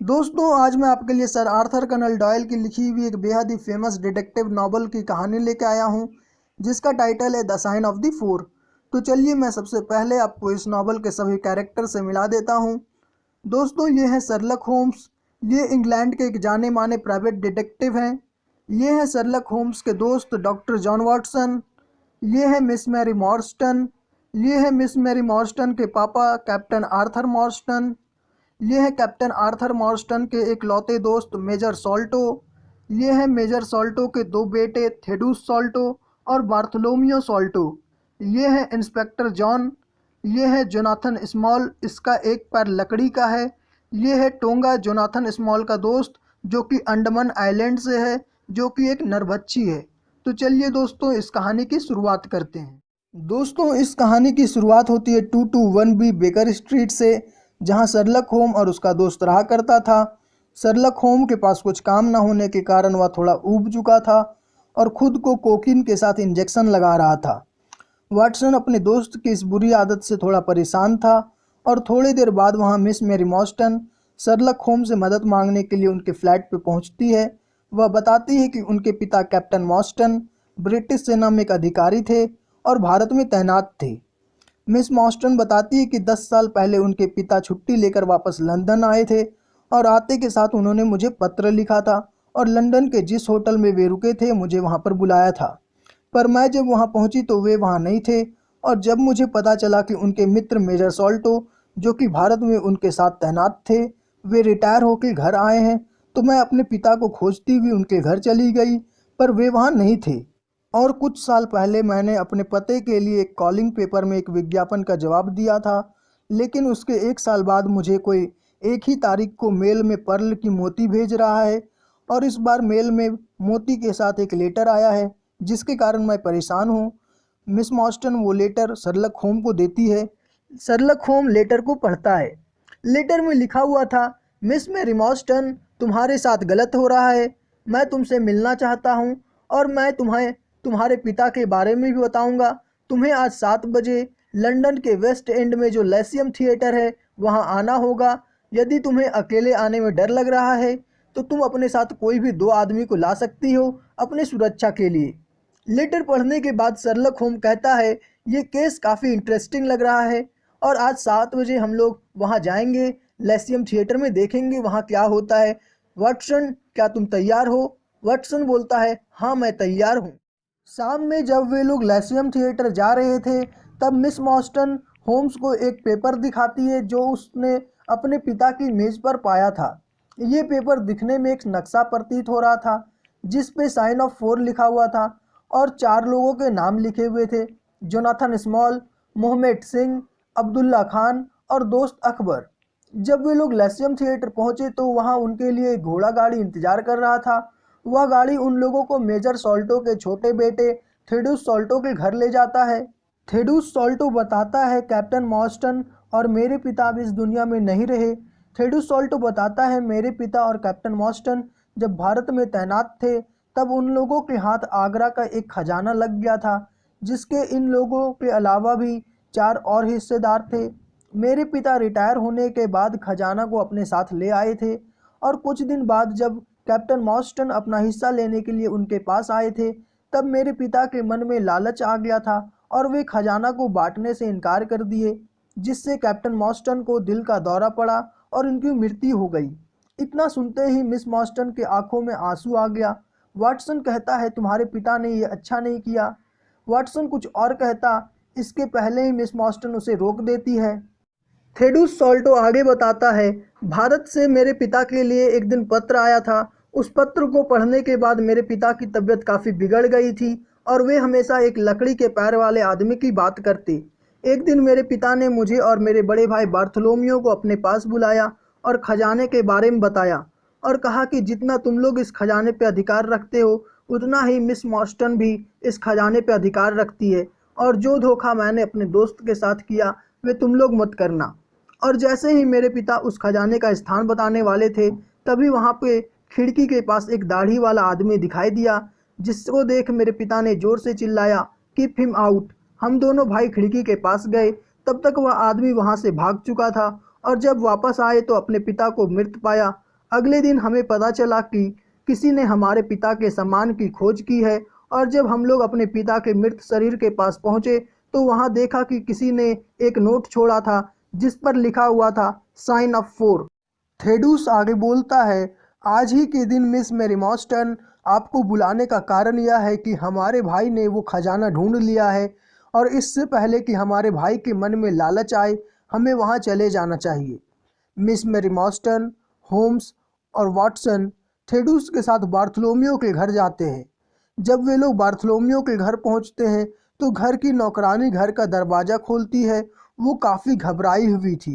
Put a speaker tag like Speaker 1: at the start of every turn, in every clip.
Speaker 1: दोस्तों आज मैं आपके लिए सर आर्थर कनल डॉयल की लिखी हुई एक बेहद ही फेमस डिटेक्टिव नॉवल की कहानी लेके आया हूँ जिसका टाइटल है the sign of the four. तो चलिए मैं सबसे पहले आपको इस नॉवल के सभी कैरेक्टर से मिला देता हूँ। दोस्तों ये है शर्लक होम्स। ये इंग्लैंड के एक जाने माने प्राइवेट डिटेक्टिव हैं। ये है शर्लक होम्स के दोस्त डॉक्टर जॉन वाटसन। ये है मिस मैरी मॉर्स्टन। ये है मिस मैरी मॉर्स्टन के पापा कैप्टन आर्थर मॉर्स्टन। ये है कैप्टन आर्थर मॉर्स्टन के इकलौते दोस्त मेजर सॉल्टो। ये है मेजर सॉल्टो के दो बेटे थेडूस सॉल्टो और बार्थोलोमियो सॉल्टो। ये है इंस्पेक्टर जॉन। ये है जोनाथन स्मॉल, इसका एक पैर लकड़ी का है। ये है टोंगा, जोनाथन स्मॉल का दोस्त जो कि अंडमान आइलैंड से है, जो कि एक नरभक्षी है। तो चलिए दोस्तों इस कहानी की शुरुआत करते हैं। दोस्तों इस कहानी की शुरुआत होती है 221 बी बेकर स्ट्रीट से, जहां शर्लक होम और उसका दोस्त रहा करता था। शर्लक होम के पास कुछ काम न होने के कारण वह थोड़ा ऊब चुका था और खुद को कोकीन के साथ इंजेक्शन लगा रहा था। वाटसन अपने दोस्त की इस बुरी आदत से थोड़ा परेशान था और थोड़ी देर बाद वहां मिस मैरी मॉर्स्टन शर्लक होम से मदद मांगने के लिए उनके फ्लैट पर पहुंचती है। वह बताती है कि उनके पिता कैप्टन मॉर्स्टन ब्रिटिश सेना में एक अधिकारी थे और भारत में तैनात थे। मिस मॉर्स्टन बताती है कि 10 साल पहले उनके पिता छुट्टी लेकर वापस लंदन आए थे और आते के साथ उन्होंने मुझे पत्र लिखा था और लंदन के जिस होटल में वे रुके थे मुझे वहां पर बुलाया था। पर मैं जब वहां पहुंची तो वे वहां नहीं थे और जब मुझे पता चला कि उनके मित्र मेजर सॉल्टो जो कि भारत में उनके साथ तैनात थे वे रिटायर होकर घर आए हैं, तो मैं अपने पिता को खोजती हुई उनके घर चली गई, पर वे वहाँ नहीं थे। और कुछ साल पहले मैंने अपने पते के लिए एक कॉलिंग पेपर में एक विज्ञापन का जवाब दिया था, लेकिन उसके 1 साल बाद मुझे कोई एक ही तारीख को मेल में पर्ल की मोती भेज रहा है और इस बार मेल में मोती के साथ एक लेटर आया है जिसके कारण मैं परेशान हूँ। मिस मॉर्स्टन वो लेटर शर्लक होम को देती है। शर्लक होम लेटर को पढ़ता है। लेटर में लिखा हुआ था, मिस मैरी मॉर्स्टन, तुम्हारे साथ गलत हो रहा है। मैं तुमसे मिलना चाहता हूँ और मैं तुम्हें तुम्हारे पिता के बारे में भी बताऊंगा। तुम्हें आज 7 बजे लंदन के वेस्ट एंड में जो लैसियम थिएटर है वहां आना होगा। यदि तुम्हें अकेले आने में डर लग रहा है तो तुम अपने साथ कोई भी 2 आदमी को ला सकती हो अपने सुरक्षा के लिए। लेटर पढ़ने के बाद शर्लक होम कहता है, ये केस काफ़ी इंटरेस्टिंग लग रहा है और आज 7 बजे हम लोग वहाँ जाएंगे, लैसियम थिएटर में देखेंगे वहाँ क्या होता है। वाटसन, क्या तुम तैयार हो? वाटसन बोलता है, हाँ मैं तैयार हूँ। शाम में जब वे लोग लैसियम थिएटर जा रहे थे तब मिस मॉर्स्टन होम्स को एक पेपर दिखाती है जो उसने अपने पिता की मेज पर पाया था। ये पेपर दिखने में एक नक्शा प्रतीत हो रहा था जिस पे साइन ऑफ फोर लिखा हुआ था और 4 लोगों के नाम लिखे हुए थे, जोनाथन स्मॉल, मोहम्मद सिंह, अब्दुल्ला खान और दोस्त अकबर। जब वे लोग लैसियम थिएटर पहुंचे तो वहां उनके लिए एक घोड़ा गाड़ी इंतजार कर रहा था। वह गाड़ी उन लोगों को मेजर सॉल्टो के छोटे बेटे थेडूस सॉल्टो के घर ले जाता है। थेडूस सॉल्टो बताता है, कैप्टन मॉर्स्टन और मेरे पिता अब इस दुनिया में नहीं रहे। थेडूस सॉल्टो बताता है, मेरे पिता और कैप्टन मॉर्स्टन जब भारत में तैनात थे तब उन लोगों के हाथ आगरा का एक खजाना लग गया था जिसके इन लोगों के अलावा भी 4 और हिस्सेदार थे। मेरे पिता रिटायर होने के बाद खजाना को अपने साथ ले आए थे और कुछ दिन बाद जब कैप्टन मॉर्स्टन अपना हिस्सा लेने के लिए उनके पास आए थे तब मेरे पिता के मन में लालच आ गया था और वे खजाना को बांटने से इनकार कर दिए, जिससे कैप्टन मॉर्स्टन को दिल का दौरा पड़ा और उनकी मृत्यु हो गई। इतना सुनते ही मिस मॉर्स्टन के आंखों में आंसू आ गया। वाटसन कहता है, तुम्हारे पिता ने ये अच्छा नहीं किया। वाटसन कुछ और कहता, इसके पहले ही मिस मॉर्स्टन उसे रोक देती है। थेडूस सॉल्टो आगे बताता है, भारत से मेरे पिता के लिए एक दिन पत्र आया था। उस पत्र को पढ़ने के बाद मेरे पिता की तबीयत काफ़ी बिगड़ गई थी और वे हमेशा एक लकड़ी के पैर वाले आदमी की बात करते। एक दिन मेरे पिता ने मुझे और मेरे बड़े भाई बार्थोलोमियो को अपने पास बुलाया और खजाने के बारे में बताया और कहा कि जितना तुम लोग इस खजाने पर अधिकार रखते हो उतना ही मिस मॉर्स्टन भी इस खजाने पर अधिकार रखती है और जो धोखा मैंने अपने दोस्त के साथ किया वे तुम लोग मत करना। और जैसे ही मेरे पिता उस खजाने का स्थान बताने वाले थे तभी वहाँ पे खिड़की के पास एक दाढ़ी वाला आदमी दिखाई दिया, जिसको देख मेरे पिता ने जोर से चिल्लाया, कीप हिम आउट। हम दोनों भाई खिड़की के पास गए, तब तक वह आदमी वहाँ से भाग चुका था और जब वापस आए तो अपने पिता को मृत पाया। अगले दिन हमें पता चला कि किसी ने हमारे पिता के सामान की खोज की है, और जब हम लोग अपने पिता के मृत शरीर के पास पहुंचे तो वहां देखा कि किसी ने एक नोट छोड़ा था जिस पर लिखा हुआ था साइन ऑफ 4। थेडूस आगे बोलता है, आज ही के दिन मिस मेरी मॉर्स्टन, आपको बुलाने का कारण यह है कि हमारे भाई ने वो खजाना ढूंढ लिया है, और इससे पहले कि हमारे भाई के मन में लालच आए हमें वहां चले जाना चाहिए। मिस मेरी मॉर्स्टन, होम्स और वाटसन थेडूस के साथ बार्थलोमियो के घर जाते हैं। जब वे लोग बार्थलोमियो के घर पहुंचते हैं तो घर की नौकरानी घर का दरवाज़ा खोलती है। वो काफ़ी घबराई हुई थी।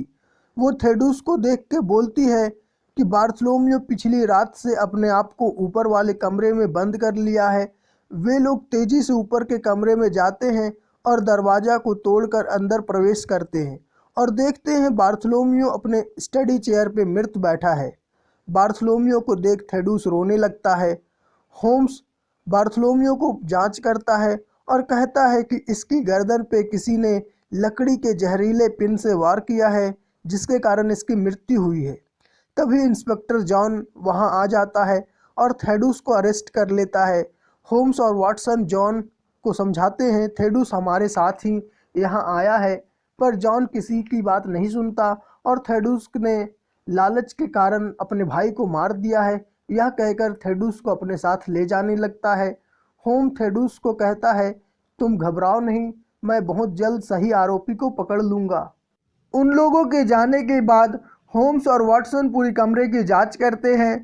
Speaker 1: वो थेडूस को देख के बोलती है कि बार्थलोमियो पिछली रात से अपने आप को ऊपर वाले कमरे में बंद कर लिया है। वे लोग तेज़ी से ऊपर के कमरे में जाते हैं और दरवाज़ा को तोड़कर अंदर प्रवेश करते हैं और देखते हैं बार्थलोमियो अपने स्टडी चेयर पे मृत बैठा है। बार्थलोमियो को देख थेडूस रोने लगता है। होम्स बार्थलोमियो को जांच करता है और कहता है कि इसकी गर्दन पे किसी ने लकड़ी के जहरीले पिन से वार किया है, जिसके कारण इसकी मृत्यु हुई है। तभी इंस्पेक्टर जॉन वहां आ जाता है और थेडूस को अरेस्ट कर लेता है। होम्स और वाटसन जॉन को समझाते हैं, थेडूस हमारे साथ ही यहाँ आया है, पर जॉन किसी की बात नहीं सुनता और थेडूस ने लालच के कारण अपने भाई को मार दिया है, यह कहकर थेडूस को अपने साथ ले जाने लगता है। होम थेडूस को कहता है, तुम घबराओ नहीं, मैं बहुत जल्द सही आरोपी को पकड़ लूँगा। उन लोगों के जाने के बाद होम्स और वाटसन पूरी कमरे की जांच करते हैं।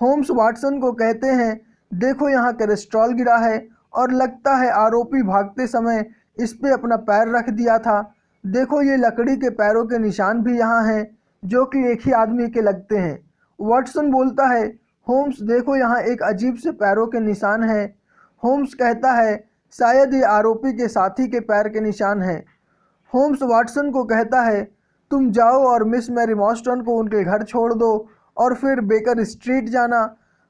Speaker 1: होम्स वाटसन को कहते हैं, देखो यहाँ कोलेस्ट्रॉल गिरा है और लगता है आरोपी भागते समय इस पे अपना पैर रख दिया था। देखो ये लकड़ी के पैरों के निशान भी यहाँ हैं जो कि एक ही आदमी के लगते हैं। वाटसन बोलता है, होम्स देखो यहाँ एक अजीब से पैरों के निशान हैं। होम्स कहता है, शायद ये आरोपी के साथी के पैर के निशान हैं। होम्स वाटसन को कहता है, तुम जाओ और मिस मैरी मॉर्स्टन को उनके घर छोड़ दो और फिर बेकर स्ट्रीट जाना।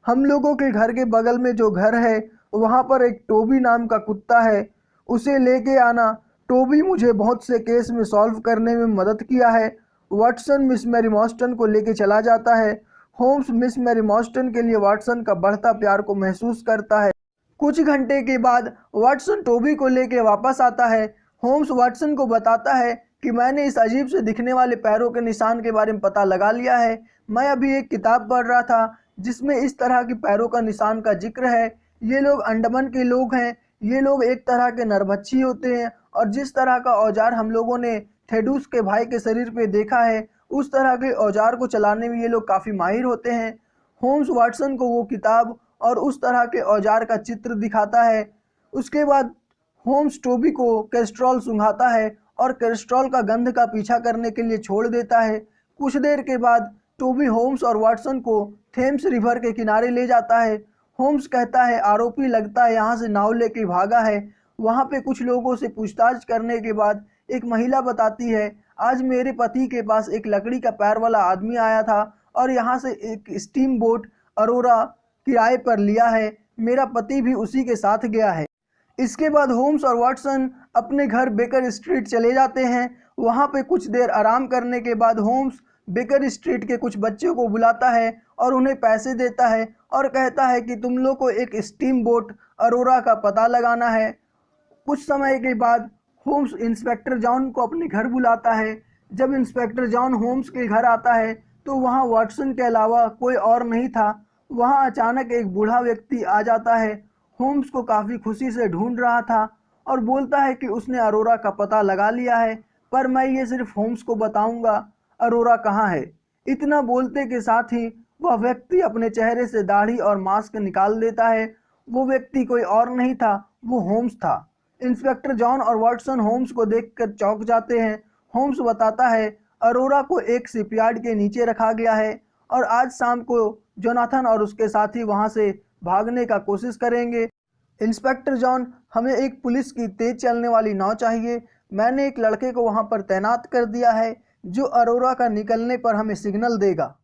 Speaker 1: हम लोगों के घर के बगल में जो घर है वहाँ पर एक टोबी नाम का कुत्ता है, उसे लेके आना। टोबी मुझे बहुत से केस में सॉल्व करने में मदद किया है। वाटसन मिस मैरी मॉर्स्टन को लेके चला जाता है। होम्स मिस मैरी मॉर्स्टन के लिए वाटसन का बढ़ता प्यार को महसूस करता है। कुछ घंटे के बाद वाटसन टोबी को लेके वापस आता है। होम्स वाटसन को बताता है कि मैंने इस अजीब से दिखने वाले पैरों के निशान के बारे में पता लगा लिया है। मैं अभी एक किताब पढ़ रहा था जिसमें इस तरह के पैरों का निशान का जिक्र है। ये लोग अंडमान के लोग हैं। ये लोग एक तरह के नरभक्षी होते हैं और जिस तरह का औजार हम लोगों ने थेडूस के भाई के शरीर पे देखा है, उस तरह के औजार को चलाने में ये लोग काफ़ी माहिर होते हैं। होम्स वाटसन को वो किताब और उस तरह के औजार का चित्र दिखाता है। उसके बाद होम्स टोबी को कोलेस्ट्रॉल सूंघाता है और कोलेस्ट्रॉल का गंध का पीछा करने के लिए छोड़ देता है। कुछ देर के बाद टोबी होम्स और वाटसन को थेम्स रिवर के किनारे ले जाता है। होम्स कहता है, आरोपी लगता है यहाँ से नाव लेके भागा है। वहाँ पे कुछ लोगों से पूछताछ करने के बाद एक महिला बताती है, आज मेरे पति के पास एक लकड़ी का पैर वाला आदमी आया था और यहाँ से एक स्टीम बोट अरोरा किराए पर लिया है। मेरा पति भी उसी के साथ गया है। इसके बाद होम्स और वाटसन अपने घर बेकर स्ट्रीट चले जाते हैं। वहाँ पे कुछ देर आराम करने के बाद होम्स बेकर स्ट्रीट के कुछ बच्चों को बुलाता है और उन्हें पैसे देता है और कहता है कि तुम लोग को एक स्टीम बोट अरोरा का पता लगाना है। कुछ समय के बाद होम्स इंस्पेक्टर जॉन को अपने घर बुलाता है। जब इंस्पेक्टर जॉन होम्स के घर आता है तो वहाँ वाटसन के अलावा कोई और नहीं था। वहाँ अचानक एक बूढ़ा व्यक्ति आ जाता है। होम्स को काफ़ी खुशी से ढूंढ रहा था और बोलता है कि उसने अरोरा का पता लगा लिया है, पर मैं ये सिर्फ होम्स को बताऊंगा अरोरा कहाँ है। इतना बोलते के साथ ही वह व्यक्ति अपने चेहरे से दाढ़ी और मास्क निकाल देता है। वो व्यक्ति कोई और नहीं था, वो होम्स था। इंस्पेक्टर जॉन और वाटसन होम्स को देखकर चौंक जाते हैं। होम्स बताता है, अरोरा को एक शिपयार्ड के नीचे रखा गया है और आज शाम को जोनाथन और उसके साथी वहां से भागने का कोशिश करेंगे। इंस्पेक्टर जॉन, हमें एक पुलिस की तेज चलने वाली नाव चाहिए। मैंने एक लड़के को वहां पर तैनात कर दिया है जो अरोरा का निकलने पर हमें सिग्नल देगा।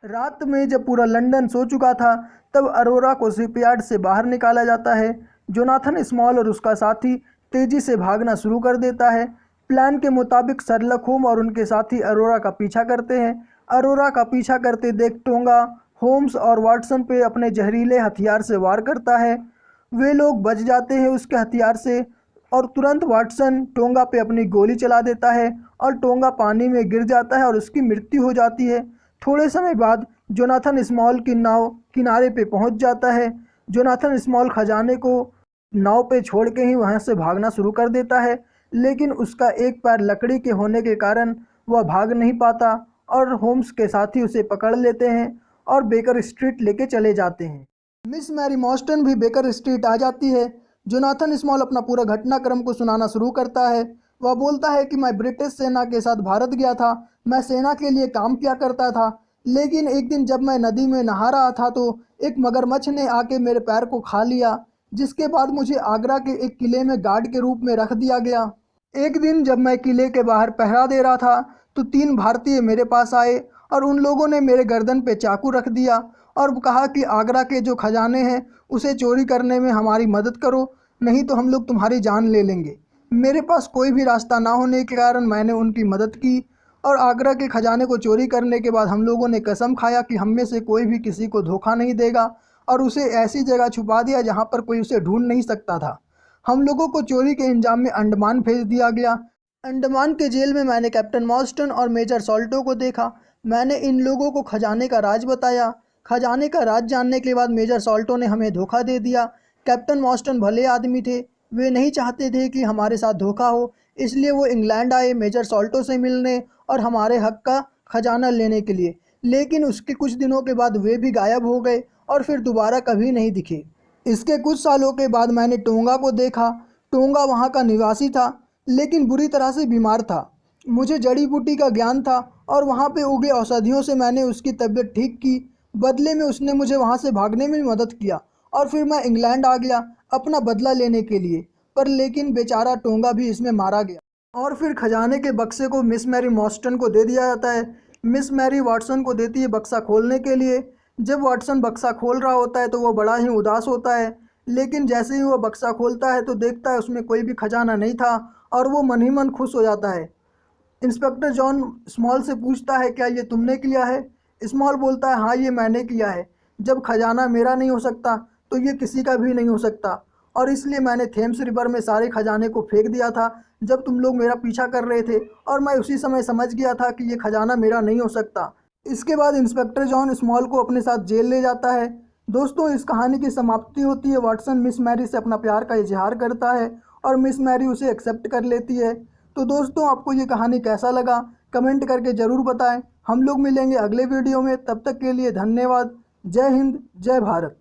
Speaker 1: रात में जब पूरा लंदन सो चुका था तब अरोरा को शिपयार्ड से बाहर निकाला जाता है। जोनाथन स्मॉल और उसका साथी तेजी से भागना शुरू कर देता है। प्लान के मुताबिक शर्लक होम और उनके साथी अरोरा का पीछा करते हैं। अरोरा का पीछा करते देख टोंगा होम्स और वाटसन पे अपने जहरीले हथियार से वार करता है। वे लोग बच जाते हैं उसके हथियार से और तुरंत वाटसन टोंगा पे अपनी गोली चला देता है और टोंगा पानी में गिर जाता है और उसकी मृत्यु हो जाती है। थोड़े समय बाद जोनाथन स्मॉल की नाव किनारे पे पहुंच जाता है। जोनाथन स्मॉल खजाने को नाव पे छोड़ के ही वहां से भागना शुरू कर देता है, लेकिन उसका एक पैर लकड़ी के होने के कारण वह भाग नहीं पाता और होम्स के साथी उसे पकड़ लेते हैं और बेकर स्ट्रीट लेके चले जाते हैं। मिस मैरी मॉर्स्टन भी बेकर स्ट्रीट आ जाती है। जोनाथन स्मॉल अपना पूरा घटनाक्रम को सुनाना शुरू करता है। वह बोलता है कि मैं ब्रिटिश सेना के साथ भारत गया था, मैं सेना के लिए काम किया करता था, लेकिन एक दिन जब मैं नदी में नहा रहा था तो एक मगरमच्छ ने आके मेरे पैर को खा लिया, जिसके बाद मुझे आगरा के एक किले में गार्ड के रूप में रख दिया गया। एक दिन जब मैं किले के बाहर पहरा दे रहा था तो 3 भारतीय मेरे पास आए और उन लोगों ने मेरे गर्दन पे चाकू रख दिया और कहा कि आगरा के जो खजाने हैं उसे चोरी करने में हमारी मदद करो, नहीं तो हम लोग तुम्हारी जान ले लेंगे। मेरे पास कोई भी रास्ता ना होने के कारण मैंने उनकी मदद की और आगरा के खजाने को चोरी करने के बाद हम लोगों ने कसम खाया कि हम में से कोई भी किसी को धोखा नहीं देगा और उसे ऐसी जगह छुपा दिया जहाँ पर कोई उसे ढूंढ नहीं सकता था। हम लोगों को चोरी के इंजाम में अंडमान भेज दिया गया। अंडमान के जेल में मैंने कैप्टन मॉर्स्टन और मेजर सॉल्टो को देखा। मैंने इन लोगों को खजाने का राज बताया। खजाने का राज जानने के बाद मेजर सॉल्टो ने हमें धोखा दे दिया। कैप्टन मॉर्स्टन भले आदमी थे, वे नहीं चाहते थे कि हमारे साथ धोखा हो, इसलिए वो इंग्लैंड आए मेजर सॉल्टो से मिलने और हमारे हक का खजाना लेने के लिए, लेकिन उसके कुछ दिनों के बाद वे भी गायब हो गए और फिर दोबारा कभी नहीं दिखे। इसके कुछ सालों के बाद मैंने टोंगा को देखा। टोंगा वहाँ का निवासी था, लेकिन बुरी तरह से बीमार था। मुझे जड़ी बूटी का ज्ञान था और वहाँ पे उगे औषधियों से मैंने उसकी तबीयत ठीक की। बदले में उसने मुझे वहाँ से भागने में मदद किया और फिर मैं इंग्लैंड आ गया अपना बदला लेने के लिए, पर लेकिन बेचारा टोंगा भी इसमें मारा गया। और फिर खजाने के बक्से को मिस मैरी मॉर्स्टन को दे दिया जाता है। मिस मैरी वाटसन को देती है बक्सा खोलने के लिए। जब वाटसन बक्सा खोल रहा होता है तो वो बड़ा ही उदास होता है, लेकिन जैसे ही वो बक्सा खोलता है तो देखता है उसमें कोई भी खजाना नहीं था और वो मन ही मन खुश हो जाता है। इंस्पेक्टर जॉन स्मॉल से पूछता है, क्या ये तुमने किया है? स्मॉल बोलता है, हाँ ये मैंने किया है। जब खजाना मेरा नहीं हो सकता तो ये किसी का भी नहीं हो सकता, और इसलिए मैंने थेम्स रिवर में सारे खजाने को फेंक दिया था जब तुम लोग मेरा पीछा कर रहे थे, और मैं उसी समय समझ गया था कि ये खजाना मेरा नहीं हो सकता। इसके बाद इंस्पेक्टर जॉन स्मॉल को अपने साथ जेल ले जाता है। दोस्तों, इस कहानी की समाप्ति होती है। वाटसन मिस मैरी से अपना प्यार का इजहार करता है और मिस मैरी उसे एक्सेप्ट कर लेती है। तो दोस्तों, आपको ये कहानी कैसा लगा कमेंट करके ज़रूर बताएं। हम लोग मिलेंगे अगले वीडियो में, तब तक के लिए धन्यवाद। जय हिंद, जय भारत।